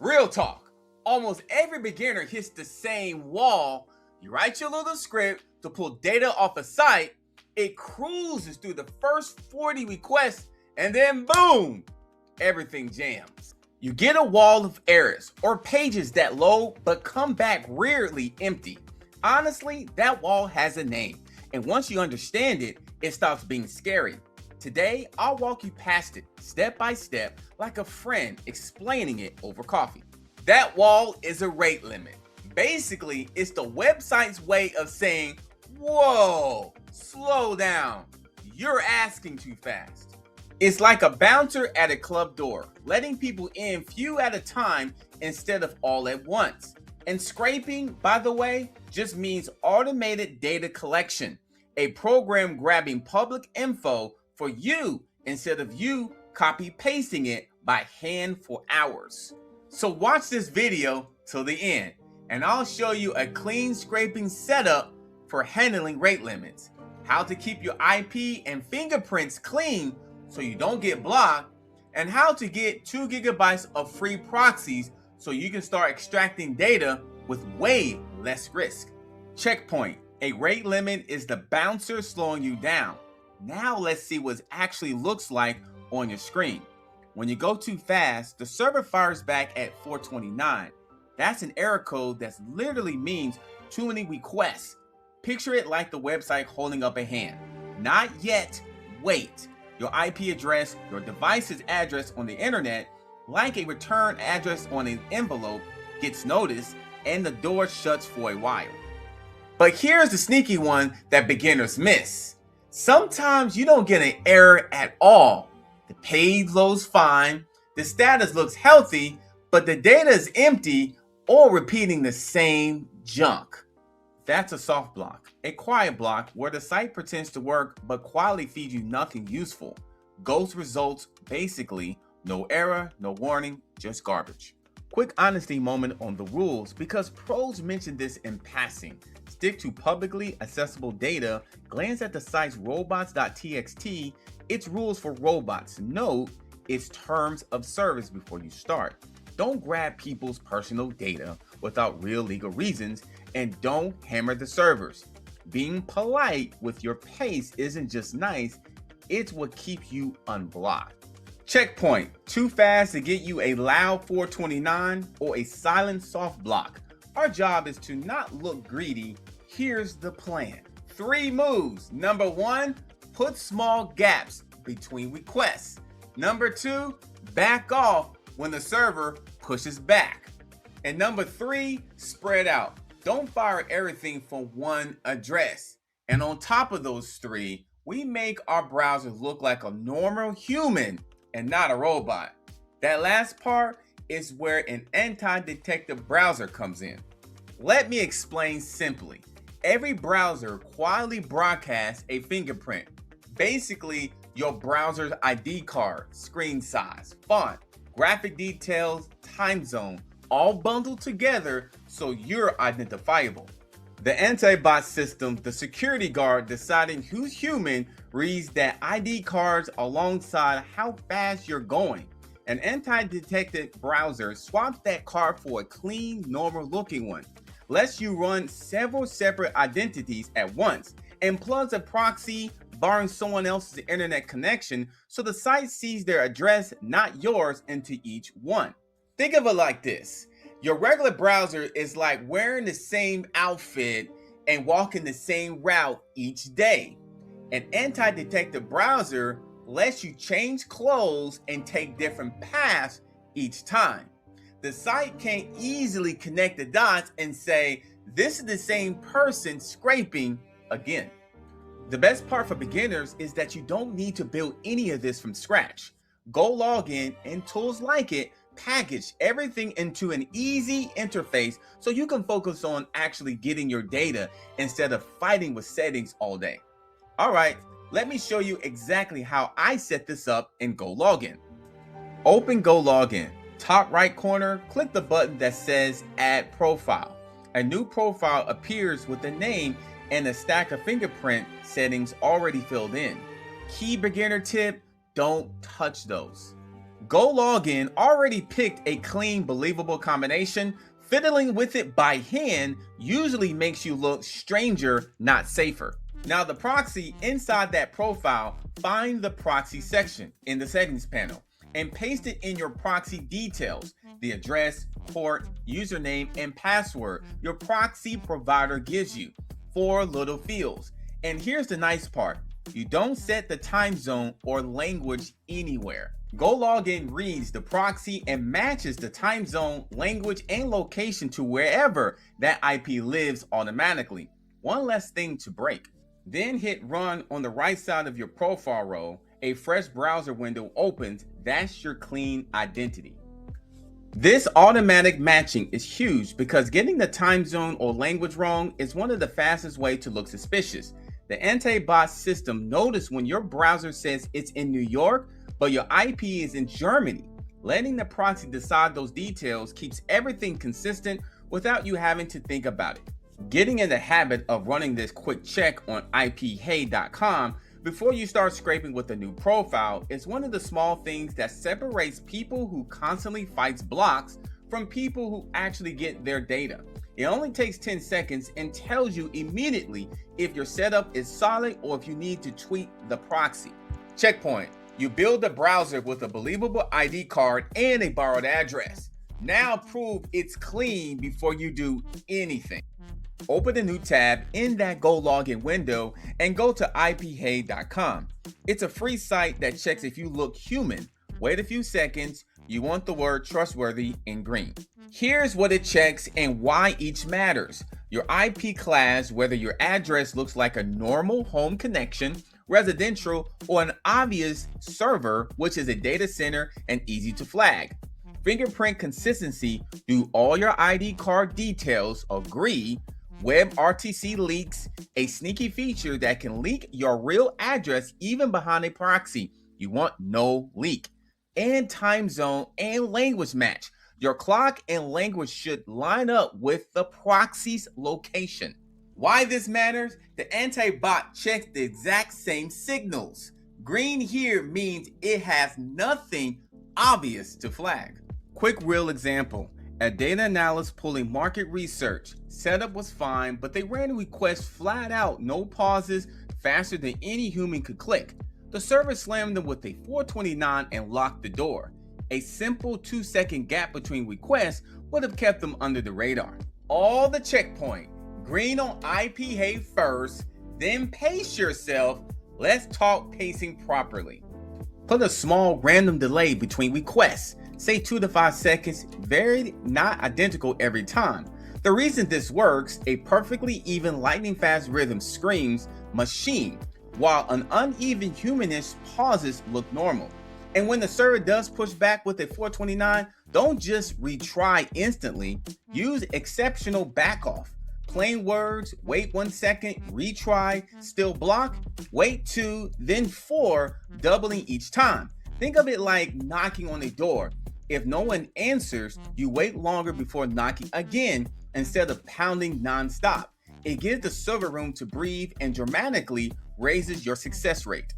Real talk. Almost every beginner hits the same wall. You write your little script to pull data off a site, it cruises through the first 40 requests, and then boom, everything jams. You get a wall of errors or pages that load but come back weirdly empty. Honestly, that wall has a name, and once you understand it, it stops being scary. Today, I'll walk you past it step by step like a friend explaining it over coffee. That wall is a rate limit. Basically, it's the website's way of saying, whoa, slow down, you're asking too fast. It's like a bouncer at a club door, letting people in few at a time instead of all at once. And scraping, by the way, just means automated data collection, a program grabbing public info for you instead of you copy pasting it by hand for hours. So watch this video till the end, and I'll show you a clean scraping setup for handling rate limits, how to keep your IP and fingerprints clean so you don't get blocked, and how to get 2 gigabytes of free proxies so you can start extracting data with way less risk. Checkpoint. A rate limit is the bouncer slowing you down. Now let's see what it actually looks like on your screen. When you go too fast, the server fires back at 429. That's an error code that literally means too many requests. Picture it like the website holding up a hand. Not yet, wait. Your IP address, your device's address on the internet, like a return address on an envelope, gets noticed and the door shuts for a while. But here's the sneaky one that beginners miss. Sometimes you don't get an error at all. The page loads fine, the status looks healthy, but the data is empty or repeating the same junk. That's a soft block, a quiet block where the site pretends to work but quality feeds you nothing useful. Ghost results, basically, no error, no warning, just garbage. Quick honesty moment on the rules because pros mentioned this in passing. Stick to publicly accessible data, glance at the site's robots.txt, its rules for robots, note its terms of service before you start. Don't grab people's personal data without real legal reasons, and don't hammer the servers. Being polite with your pace isn't just nice, it's what keeps you unblocked. Checkpoint. Too fast to get you a loud 429 or a silent soft block. Our job is to not look greedy. Here's the plan. 3 moves. Number 1, put small gaps between requests. Number 2, back off when the server pushes back. And number 3, spread out. Don't fire everything from one address. And on top of those 3, we make our browser look like a normal human and not a robot. That last part is where an anti-detective browser comes in. Let me explain simply. Every browser quietly broadcasts a fingerprint. Basically, your browser's ID card, screen size, font, graphic details, time zone, all bundled together so you're identifiable. The anti-bot system, the security guard deciding who's human, reads that ID cards alongside how fast you're going. An anti-detected browser swaps that card for a clean, normal-looking one, lets you run several separate identities at once, and plugs a proxy borrowing someone else's internet connection so the site sees their address, not yours, into each one. Think of it like this. Your regular browser is like wearing the same outfit and walking the same route each day. An anti-detective browser lets you change clothes and take different paths each time. The site can't easily connect the dots and say, this is the same person scraping again. The best part for beginners is that you don't need to build any of this from scratch. GoLogin and tools like it package everything into an easy interface so you can focus on actually getting your data instead of fighting with settings all day. All right, let me show you exactly how I set this up in GoLogin. Open GoLogin. Top right corner, click the button that says Add Profile. A new profile appears with the name and a stack of fingerprint settings already filled in. Key beginner tip, don't touch those. GoLogin already picked a clean, believable combination. Fiddling with it by hand usually makes you look stranger, not safer. Now the proxy, inside that profile, find the proxy section in the settings panel and paste it in your proxy details, the address, port, username, and password your proxy provider gives you. 4 little fields. And here's the nice part. You don't set the time zone or language anywhere. GoLogin reads the proxy and matches the time zone, language, and location to wherever that IP lives automatically. One less thing to break. Then hit run on the right side of your profile row. A fresh browser window opens. That's your clean identity. This automatic matching is huge because getting the time zone or language wrong is one of the fastest ways to look suspicious. The anti-bot system notices when your browser says it's in New York, but your IP is in Germany. Letting the proxy decide those details keeps everything consistent without you having to think about it. Getting in the habit of running this quick check on iphey.com before you start scraping with a new profile is one of the small things that separates people who constantly fights blocks from people who actually get their data. It only takes 10 seconds and tells you immediately if your setup is solid or if you need to tweak the proxy. Checkpoint. You build a browser with a believable ID card and a borrowed address. Now prove it's clean before you do anything. Open a new tab in that GoLogin window and go to iphey.com. It's a free site that checks if you look human. Wait a few seconds. You want the word trustworthy in green. Here's what it checks and why each matters. Your IP class, whether your address looks like a normal home connection, residential, or an obvious server, which is a data center and easy to flag. Fingerprint consistency, do all your ID card details agree? WebRTC leaks, a sneaky feature that can leak your real address even behind a proxy. You want no leak. And time zone and language match. Your clock and language should line up with the proxy's location. Why this matters? The anti-bot checks the exact same signals. Green here means it has nothing obvious to flag. Quick real example. A data analyst pulling market research. Setup was fine, but they ran a request flat out, no pauses, faster than any human could click. The server slammed them with a 429 and locked the door. A simple 2-second gap between requests would have kept them under the radar. All the checkpoint. Green on iphey first, then pace yourself. Let's talk pacing properly. Put a small random delay between requests. Say 2 to 5 seconds, very not identical every time. The reason this works, a perfectly even lightning fast rhythm screams machine, while an uneven humanish pauses look normal. And when the server does push back with a 429, don't just retry instantly, use exceptional backoff. Plain words, wait 1 second, retry, still block, wait 2, then 4, doubling each time. Think of it like knocking on a door. If no one answers, you wait longer before knocking again instead of pounding non-stop. It gives the server room to breathe and dramatically raises your success rate.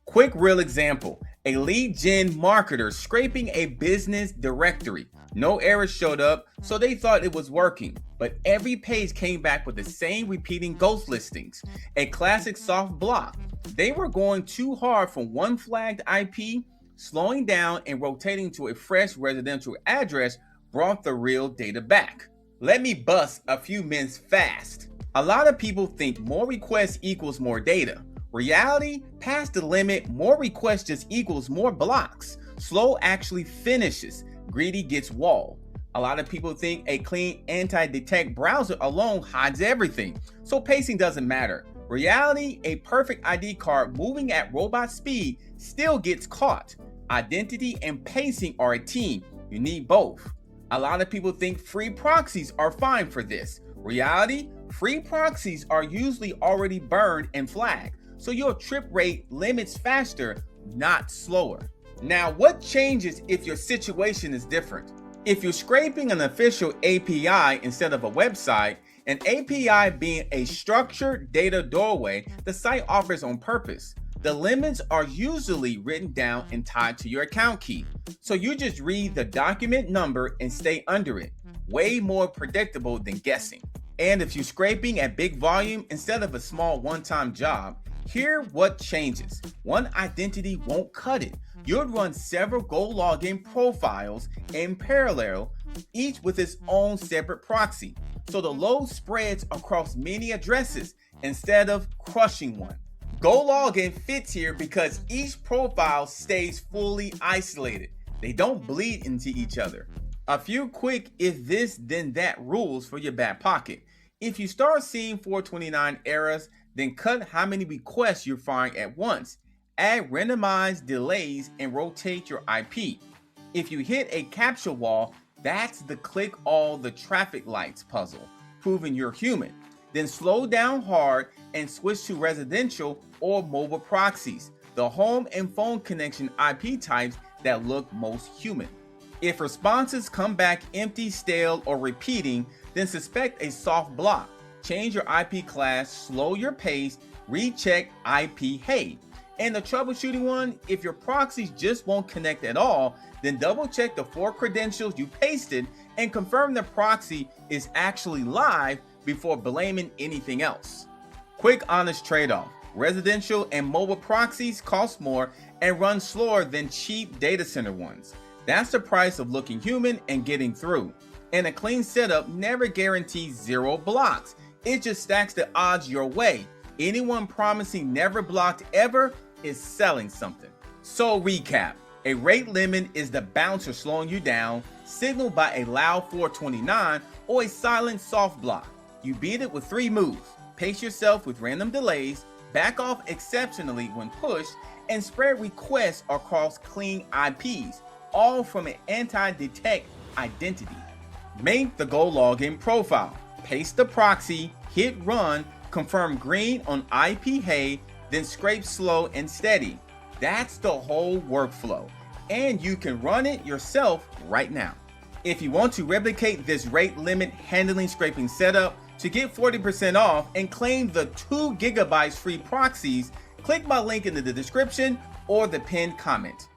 Quick real example, a lead gen marketer scraping a business directory. No errors showed up, so they thought it was working, but every page came back with the same repeating ghost listings, a classic soft block. They were going too hard from one flagged IP. Slowing down and rotating to a fresh residential address brought the real data back. Let me bust a few myths fast. A lot of people think more requests equals more data. Reality, past the limit, more requests just equals more blocks. Slow actually finishes. Greedy gets walled. A lot of people think a clean anti-detect browser alone hides everything, so pacing doesn't matter. Reality, a perfect ID card moving at robot speed still gets caught. Identity and pacing are a team. You need both. A lot of people think free proxies are fine for this. Reality, free proxies are usually already burned and flagged, so your trip rate limits faster, not slower. Now, what changes if your situation is different? If you're scraping an official API instead of a website, an API being a structured data doorway the site offers on purpose. The limits are usually written down and tied to your account key, so you just read the document number and stay under it. Way more predictable than guessing. And if you're scraping at big volume instead of a small one-time job, here what changes. One identity won't cut it. You'll run several GoLogin profiles in parallel, each with its own separate proxy, so the load spreads across many addresses instead of crushing one. GoLogin fits here because each profile stays fully isolated. They don't bleed into each other. A few quick if this then that rules for your back pocket. If you start seeing 429 errors, then cut how many requests you're firing at once. Add randomized delays and rotate your IP. If you hit a CAPTCHA wall, that's the click all the traffic lights puzzle, proving you're human. Then slow down hard and switch to residential or mobile proxies, the home and phone connection IP types that look most human. If responses come back empty, stale, or repeating, then suspect a soft block. Change your IP class, slow your pace, recheck iphey. And the troubleshooting one, if your proxies just won't connect at all, then double check the 4 credentials you pasted and confirm the proxy is actually live before blaming anything else. Quick honest trade-off. Residential and mobile proxies cost more and run slower than cheap data center ones. That's the price of looking human and getting through. And a clean setup never guarantees 0 blocks. It just stacks the odds your way. Anyone promising never blocked ever is selling something. So recap, a rate limit is the bouncer slowing you down, signaled by a loud 429 or a silent soft block. You beat it with 3 moves. Pace yourself with random delays, back off exceptionally when pushed, and spread requests across clean IPs, all from an anti-detect identity. Make the GoLogin profile. Paste the proxy, hit run, confirm green on iphey, then scrape slow and steady. That's the whole workflow, and you can run it yourself right now. If you want to replicate this rate limit handling scraping setup to get 40% off and claim the 2 GB free proxies, click my link in the description or the pinned comment.